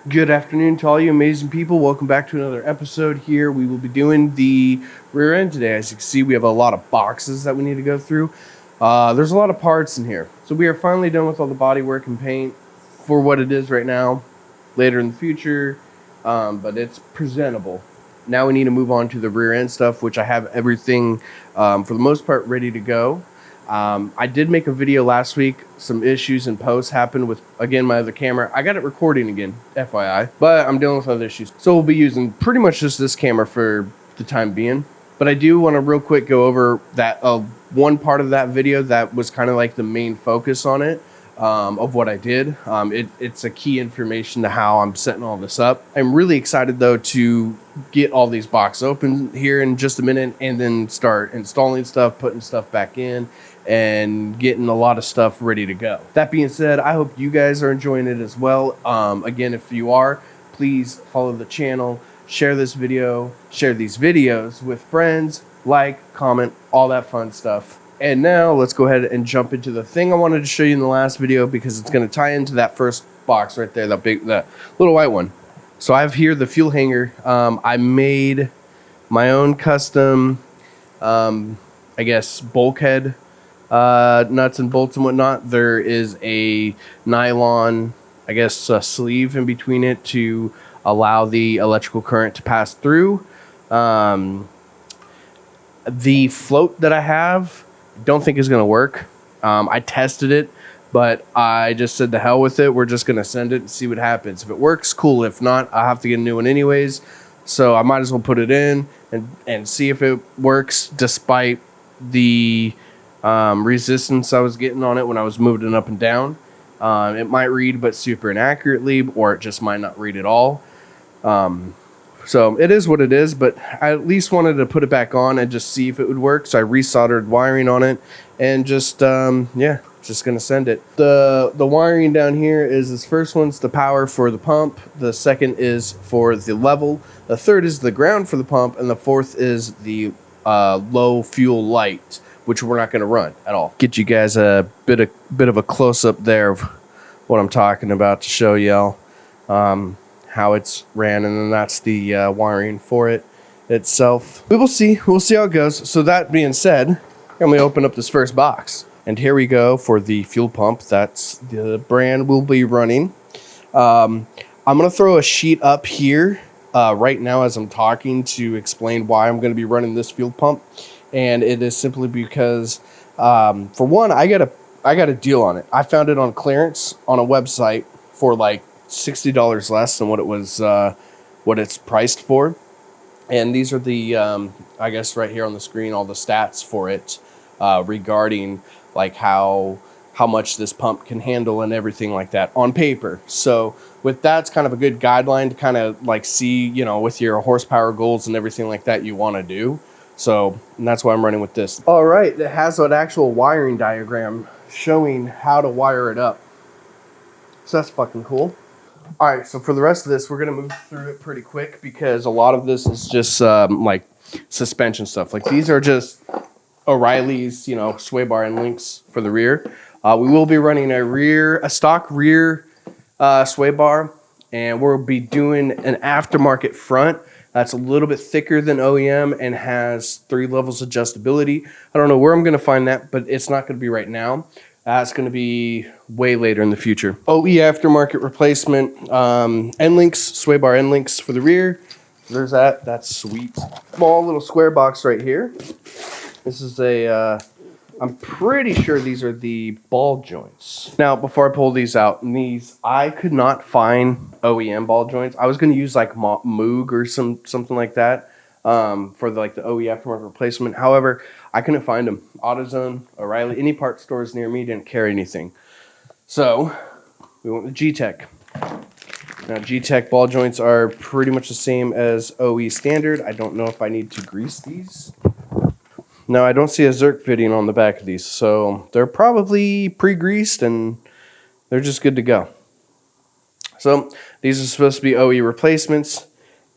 Good afternoon to all you amazing people. Welcome back to another episode here. We will be doing the rear end today. As you can see, we have a lot of boxes that we need to go through. There's a lot of parts in here. So we are finally done with all the body work and paint for what it is right now. Later in the future, but it's presentable. Now we need to move on to the rear end stuff, which I have everything for the most part ready to go. I did make a video last week. Some issues in post happened with, again, my other camera. I got it recording again, FYI, but I'm dealing with other issues. So we'll be using pretty much just this camera for the time being. But I do want to real quick go over that one part of that video that was kind of like the main focus on it. Of what I did. It's a key information to how I'm setting all this up. I'm really excited though to get all these boxes open here in just a minute and then start installing stuff, putting stuff back in, and getting a lot of stuff ready to go. That being said, I hope you guys are enjoying it as well. Again, if you are, please follow the channel, share this video, share these videos with friends, like, comment, all that fun stuff. And now let's go ahead and jump into the thing I wanted to show you in the last video, because it's going to tie into that first box right there, that little white one. So I have here the fuel hanger. I made my own custom, I guess, bulkhead nuts and bolts and whatnot. There is a nylon, I guess, sleeve in between it to allow the electrical current to pass through. The float that I have, don't think is going to work. I tested it, but I just said the hell with it. We're just going to send it and see what happens. If it works, cool. If not, I'll have to get a new one anyways. So I might as well put it in and see if it works, despite the resistance I was getting on it when I was moving it up and down. It might read, but super inaccurately, or it just might not read at all. So it is what it is, but I at least wanted to put it back on and just see if it would work. So I resoldered wiring on it and just, yeah, just going to send it. The wiring down here is, this first one's the power for the pump. The second is for the level. The third is the ground for the pump. And the fourth is the low fuel light, which we're not going to run at all. Get you guys a bit of a close up there of what I'm talking about to show y'all. How it's ran, and then that's the wiring for it itself. We will see. We'll see how it goes. So that being said, let me open up this first box. And here we go for the fuel pump. That's the brand we'll be running. I'm going to throw a sheet up here right now as I'm talking to explain why I'm going to be running this fuel pump. And it is simply because, for one, I got a deal on it. I found it on clearance on a website for like $60 less than what it was, what it's priced for. And these are the, I guess right here on the screen, all the stats for it, regarding like how much this pump can handle and everything like that on paper. So with that, it's kind of a good guideline to kind of like see, you know, with your horsepower goals and everything like that you want to do. So, and that's why I'm running with this. All right, it has an actual wiring diagram showing how to wire it up. So that's fucking cool. All right, so for the rest of this, we're going to move through it pretty quick, because a lot of this is just like suspension stuff. Like these are just O'Reilly's, you know, sway bar and links for the rear. We will be running a stock rear sway bar, and we'll be doing an aftermarket front that's a little bit thicker than OEM and has 3 levels adjustability. I don't know where I'm going to find that, but it's not going to be right now. That's going to be way later in the future. OE aftermarket replacement, end links, sway bar end links for the rear. There's that. That's sweet. Small little square box right here. This is a, I'm pretty sure these are the ball joints. Now, before I pull these out, I could not find OEM ball joints. I was going to use like Moog or something like that for the OE aftermarket replacement. However, I couldn't find them. AutoZone, O'Reilly, any part stores near me didn't carry anything. So we went with gktech. Now gktech ball joints are pretty much the same as OE standard. I don't know if I need to grease these. No, I don't see a Zerk fitting on the back of these, so they're probably pre-greased and they're just good to go. So these are supposed to be OE replacements,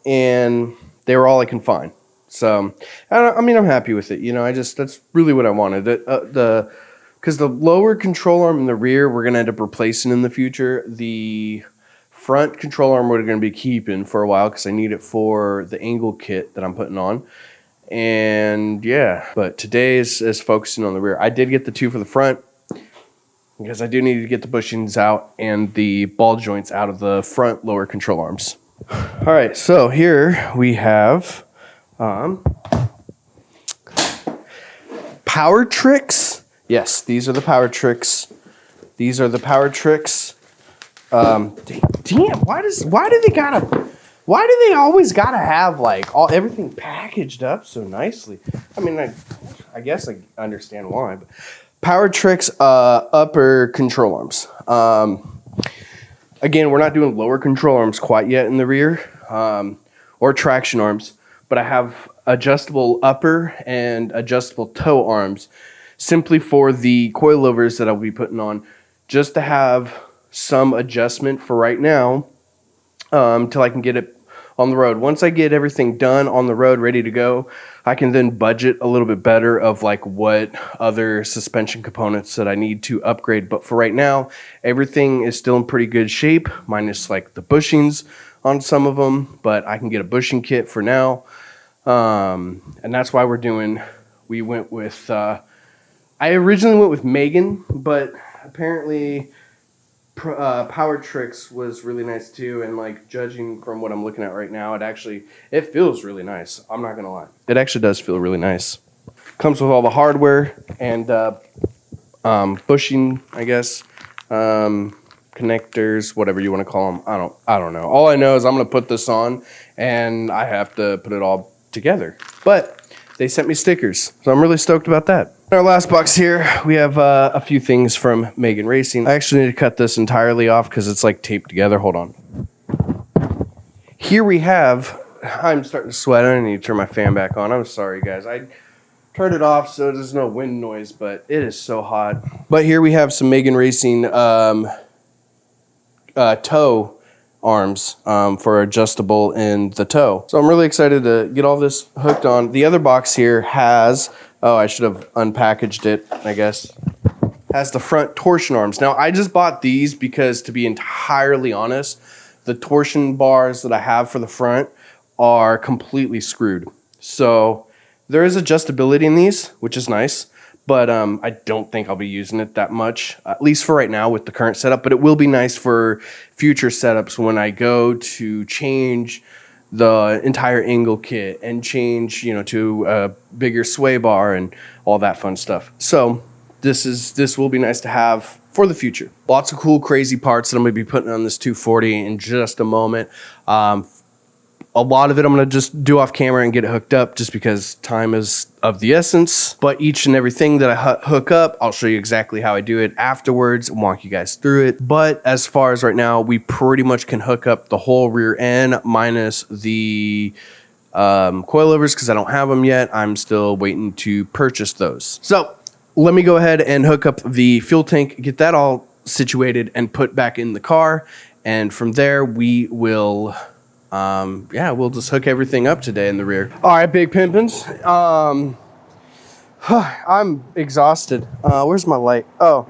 and they were all I can find. So I mean, I'm happy with it. You know, that's really what I wanted. Because the lower control arm in the rear, we're gonna end up replacing in the future. The front control arm we're going to be keeping for a while because I need it for the angle kit that I'm putting on. And yeah, but today is focusing on the rear. I did get the 2 for the front because I do need to get the bushings out and the ball joints out of the front lower control arms. All right, so here we have Power Tricks. Yes, these are the Power Tricks. These are the Power Tricks. Damn, why do they always gotta have like everything packaged up so nicely? I mean, I guess I understand why, but Power Tricks upper control arms. Again, we're not doing lower control arms quite yet in the rear, or traction arms, but I have adjustable upper and adjustable toe arms simply for the coilovers that I'll be putting on, just to have some adjustment for right now, till I can get it on the road. Once I get everything done on the road, ready to go, I can then budget a little bit better of like what other suspension components that I need to upgrade. But for right now, everything is still in pretty good shape, minus like the bushings on some of them, but I can get a bushing kit for now. And that's why we went with, I originally went with Megan, but apparently Power Tricks was really nice too, and like judging from what I'm looking at right now, it feels really nice. I'm not gonna lie, it actually does feel really nice. Comes with all the hardware and bushing, I guess, connectors, whatever you want to call them. I don't know. All I know is I'm gonna put this on and I have to put it all together. But they sent me stickers, so I'm really stoked about that. In our last box here, we have a few things from Megan Racing. I actually need to cut this entirely off because it's like taped together. Hold on. Here we have, I'm starting to sweat. I need to turn my fan back on. I'm sorry, guys. I turned it off so there's no wind noise, but it is so hot. But here we have some Megan Racing toe arms for adjustable in the toe. So I'm really excited to get all this hooked on. The other box here has, oh, I should have unpackaged it, I guess, has the front torsion arms. Now, I just bought these because, to be entirely honest, the torsion bars that I have for the front are completely screwed. So there is adjustability in these, which is nice. But I don't think I'll be using it that much, at least for right now with the current setup. But it will be nice for future setups when I go to change the entire angle kit and change, to a bigger sway bar and all that fun stuff. So this will be nice to have for the future. Lots of cool, crazy parts that I'm going to be putting on this 240 in just a moment. A lot of it I'm going to just do off camera and get it hooked up just because time is of the essence. But each and everything that I hook up, I'll show you exactly how I do it afterwards and walk you guys through it. But as far as right now, we pretty much can hook up the whole rear end minus the coilovers because I don't have them yet. I'm still waiting to purchase those. So let me go ahead and hook up the fuel tank, get that all situated and put back in the car. And from there, we will... we'll just hook everything up today in the rear. All right, big pimpins. I'm exhausted. Where's my light? Oh,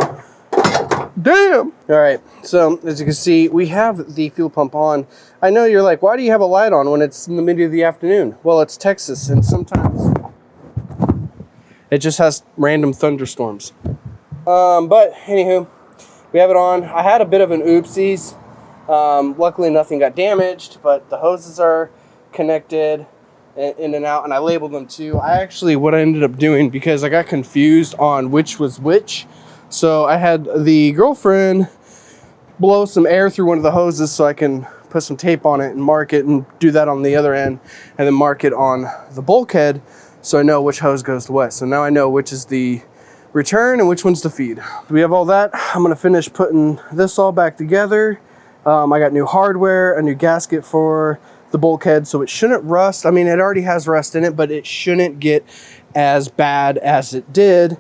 damn. All right, so as you can see, we have the fuel pump on. I know you're like, why do you have a light on when it's in the middle of the afternoon? Well, it's Texas, and sometimes it just has random thunderstorms. But anywho, we have it on. I had a bit of an oopsies. Luckily nothing got damaged, but the hoses are connected in and out, and I labeled them too. What I ended up doing, because I got confused on which was which, so I had the girlfriend blow some air through one of the hoses so I can put some tape on it and mark it, and do that on the other end, and then mark it on the bulkhead so I know which hose goes to what. So now I know which is the return and which one's the feed. We have all that. I'm gonna finish putting this all back together. I got new hardware, a new gasket for the bulkhead, so it shouldn't rust. I mean, it already has rust in it, but it shouldn't get as bad as it did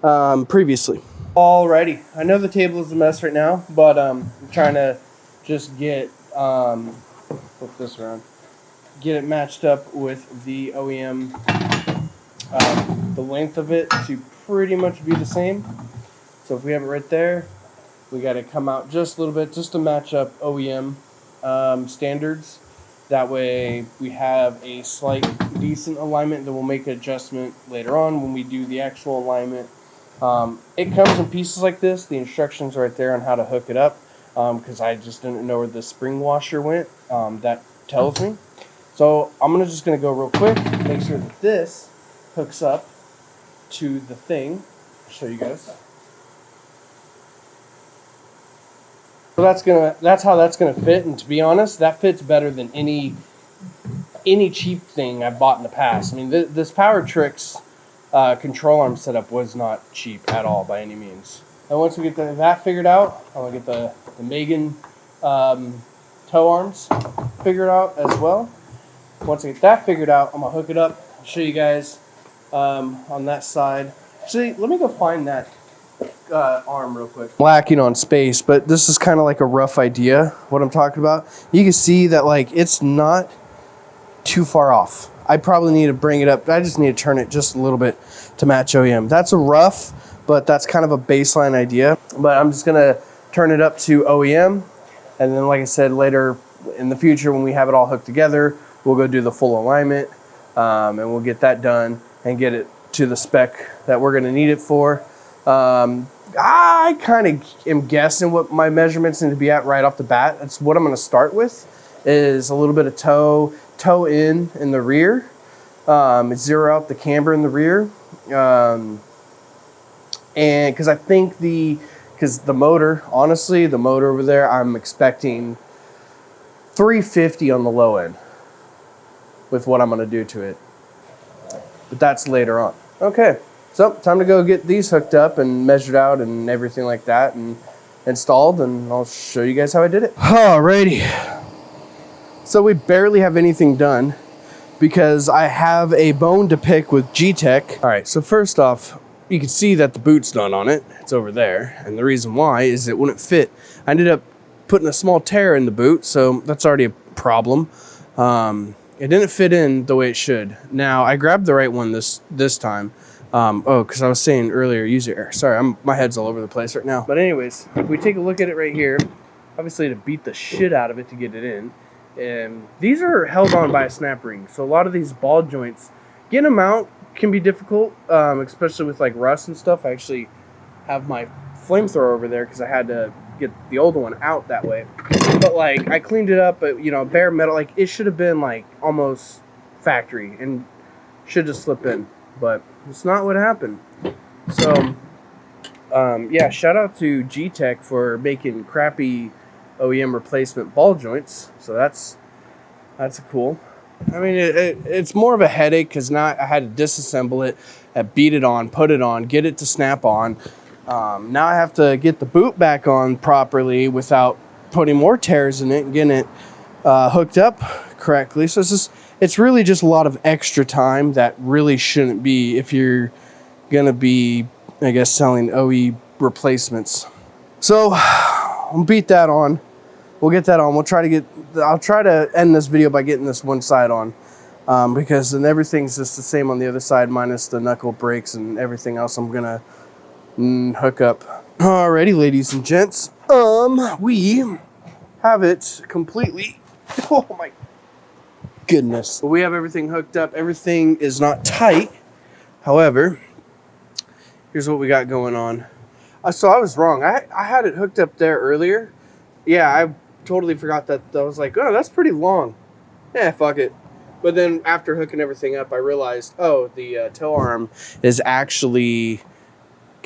previously. Alrighty, I know the table is a mess right now, but I'm trying to just get, flip this around, get it matched up with the OEM, the length of it to pretty much be the same. So if we have it right there, we got to come out just a little bit just to match up OEM. standards. That way we have a slight decent alignment, then we'll make an adjustment later on when we do the actual alignment. It comes in pieces like this. The instructions are right there on how to hook it up, because I just didn't know where the spring washer went. That tells me. So I'm just going to go real quick, make sure that this hooks up to the thing. I'll show you guys. So that's how that's gonna fit, and to be honest, that fits better than any cheap thing I've bought in the past. I mean, this Power Tricks control arm setup was not cheap at all by any means. And once we get that figured out, I'm gonna get the Megan toe arms figured out as well. Once I get that figured out, I'm gonna hook it up. I'll show you guys on that side. Actually, let me go find that arm real quick. Lacking on space, but this is kind of like a rough idea what I'm talking about. You can see that like it's not too far off. I probably need to bring it up. I just need to turn it just a little bit to match OEM. That's a rough, but that's kind of a baseline idea. But I'm just gonna turn it up to OEM, and then like I said, later in the future when we have it all hooked together, we'll go do the full alignment, and we'll get that done and get it to the spec that we're gonna need it for. I kind of am guessing what my measurements need to be at right off the bat. That's what I'm going to start with, is a little bit of toe in the rear, zero out the camber in the rear, and because I think because the motor, honestly, the motor over there, I'm expecting 350 on the low end with what I'm going to do to it, but that's later on. Okay. So, time to go get these hooked up and measured out and everything like that and installed, and I'll show you guys how I did it. Alrighty. So we barely have anything done because I have a bone to pick with gktech. Alright, so first off, you can see that the boot's not on it. It's over there, and the reason why is it wouldn't fit. I ended up putting a small tear in the boot, so that's already a problem. It didn't fit in the way it should. Now, I grabbed the right one this time. Because I was saying earlier, use your air. Sorry, my head's all over the place right now. But anyways, if we take a look at it right here, obviously to beat the shit out of it to get it in, and these are held on by a snap ring. So a lot of these ball joints, getting them out can be difficult, especially with like rust and stuff. I actually have my flamethrower over there because I had to get the old one out that way. But like, I cleaned it up, but bare metal, like it should have been like almost factory and should just slip in. But it's not what happened. So, yeah, shout out to gktech for making crappy OEM replacement ball joints. So that's cool. I mean, it's more of a headache because now I had to disassemble it, beat it on, put it on, get it to snap on. Now I have to get the boot back on properly without putting more tears in it and getting it hooked up correctly. So it's really just a lot of extra time that really shouldn't be if you're gonna be, I guess, selling OE replacements. So I'll beat that on. We'll get that on. I'll try to end this video by getting this one side on, because then everything's just the same on the other side minus the knuckle brakes and everything else I'm gonna hook up. Alrighty, ladies and gents, we have it completely. Oh my goodness. We have everything hooked up. Everything is not tight. However, here's what we got going on. So I was wrong. I had it hooked up there earlier. Yeah, I totally forgot that. I was like, oh, that's pretty long. Yeah, fuck it. But then after hooking everything up, I realized, oh, the toe arm is actually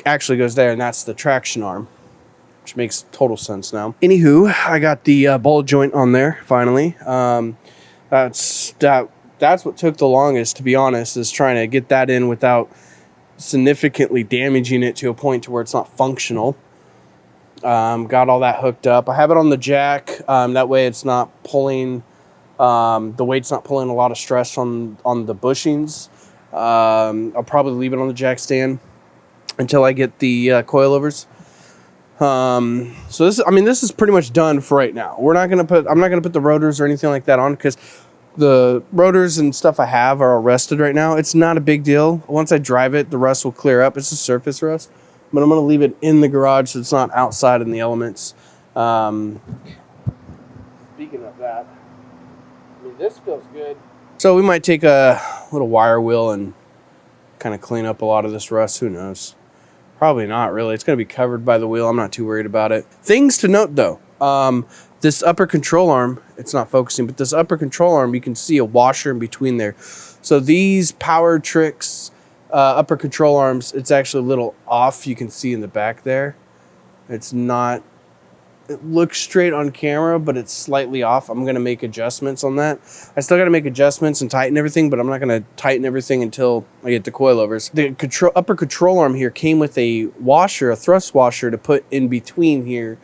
goes there, and that's the traction arm, which makes total sense now. Anywho, I got the ball joint on there finally. That's what took the longest, to be honest, is trying to get that in without significantly damaging it to a point to where it's not functional. Got all that hooked up. I have it on the jack. That way it's not pulling, the weight's not pulling a lot of stress on the bushings. I'll probably leave it on the jack stand until I get the coilovers. So this is pretty much done for right now. I'm not gonna put the rotors or anything like that on because the rotors and stuff I have are all rusted right now. It's not a big deal. Once I drive it, the rust will clear up. It's a surface rust, but I'm gonna leave it in the garage so it's not outside in the elements. Speaking of, I mean, this feels good. So we might take a little wire wheel and kind of clean up a lot of this rust. Who knows? Probably not really. It's going to be covered by the wheel. I'm not too worried about it. Things to note though. This upper control arm, it's not focusing, but this upper control arm, you can see a washer in between there. So these Power Tricks upper control arms, it's actually a little off. You can see in the back there. It's not, it looks straight on camera, but it's slightly off. I'm going to make adjustments on that. I still got to make adjustments and tighten everything, but I'm not going to tighten everything until I get the coilovers. The upper control arm here came with a washer, a thrust washer to put in between here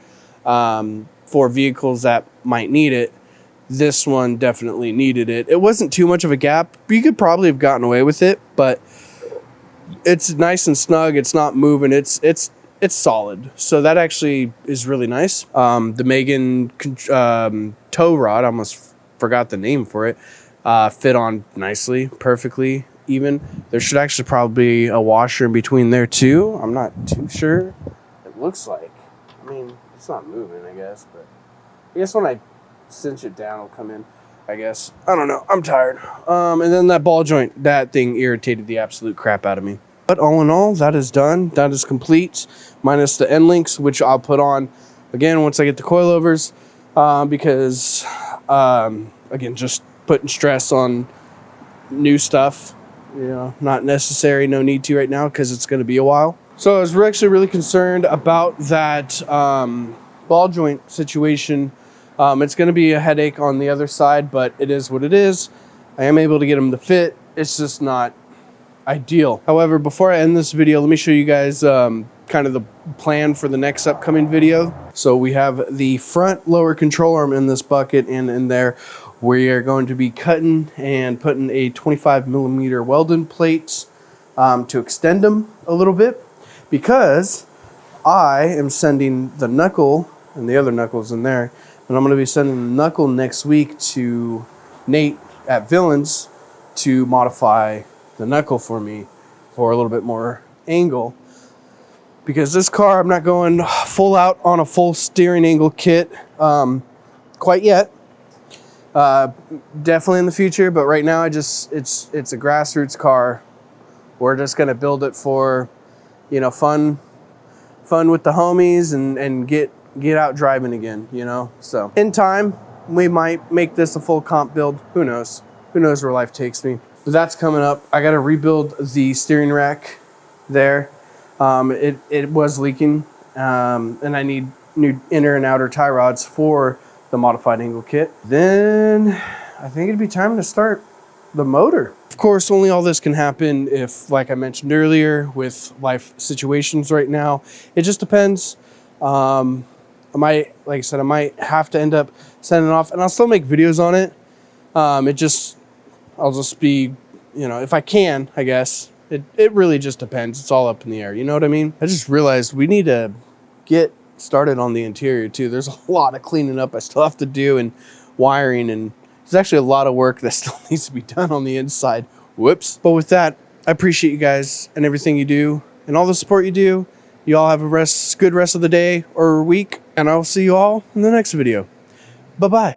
for vehicles that might need it. This one definitely needed it. It wasn't too much of a gap. You could probably have gotten away with it, but it's nice and snug. It's not moving. It's solid. So that actually is really nice. The Megan tow rod, I almost forgot the name for it, fit on nicely, perfectly even. There should actually probably be a washer in between there too. I'm not too sure. It looks like. I mean, it's not moving, I guess, but I guess when I cinch it down, it'll come in, I guess. I don't know. I'm tired. And then that ball joint, that thing irritated the absolute crap out of me. But all in all, that is done. That is complete, minus the end links, which I'll put on again once I get the coilovers, because, again, just putting stress on new stuff, you know, not necessary, no need to right now, because it's going to be a while. So I was actually really concerned about that ball joint situation. It's going to be a headache on the other side, but it is what it is. I am able to get them to fit. It's just not ideal. However, before I end this video, let me show you guys kind of the plan for the next upcoming video. So we have the front lower control arm in this bucket, and in there we are going to be cutting and putting a 25mm welding plates to extend them a little bit, because I am sending the knuckle and the other knuckles in there, and I'm going to be sending the knuckle next week to Nate at Villains to modify the knuckle for me for a little bit more angle, because this car, I'm not going full out on a full steering angle kit quite yet. Definitely in the future, but right now it's a grassroots car. We're just gonna build it for, you know, fun with the homies and get out driving again, you know. So in time we might make this a full comp build. Who knows where life takes me. But that's coming up. I got to rebuild the steering rack there. It was leaking, and I need new inner and outer tie rods for the modified angle kit. Then I think it'd be time to start the motor. Of course, only all this can happen if, like I mentioned earlier, with life situations right now. It just depends. Like I said, I might have to end up sending it off, and I'll still make videos on it. I'll just be, you know, if I can, I guess. It really just depends. It's all up in the air. You know what I mean? I just realized we need to get started on the interior too. There's a lot of cleaning up I still have to do, and wiring, and there's actually a lot of work that still needs to be done on the inside. Whoops. But with that, I appreciate you guys and everything you do and all the support you do. You all have a good rest of the day or week, and I'll see you all in the next video. Bye-bye.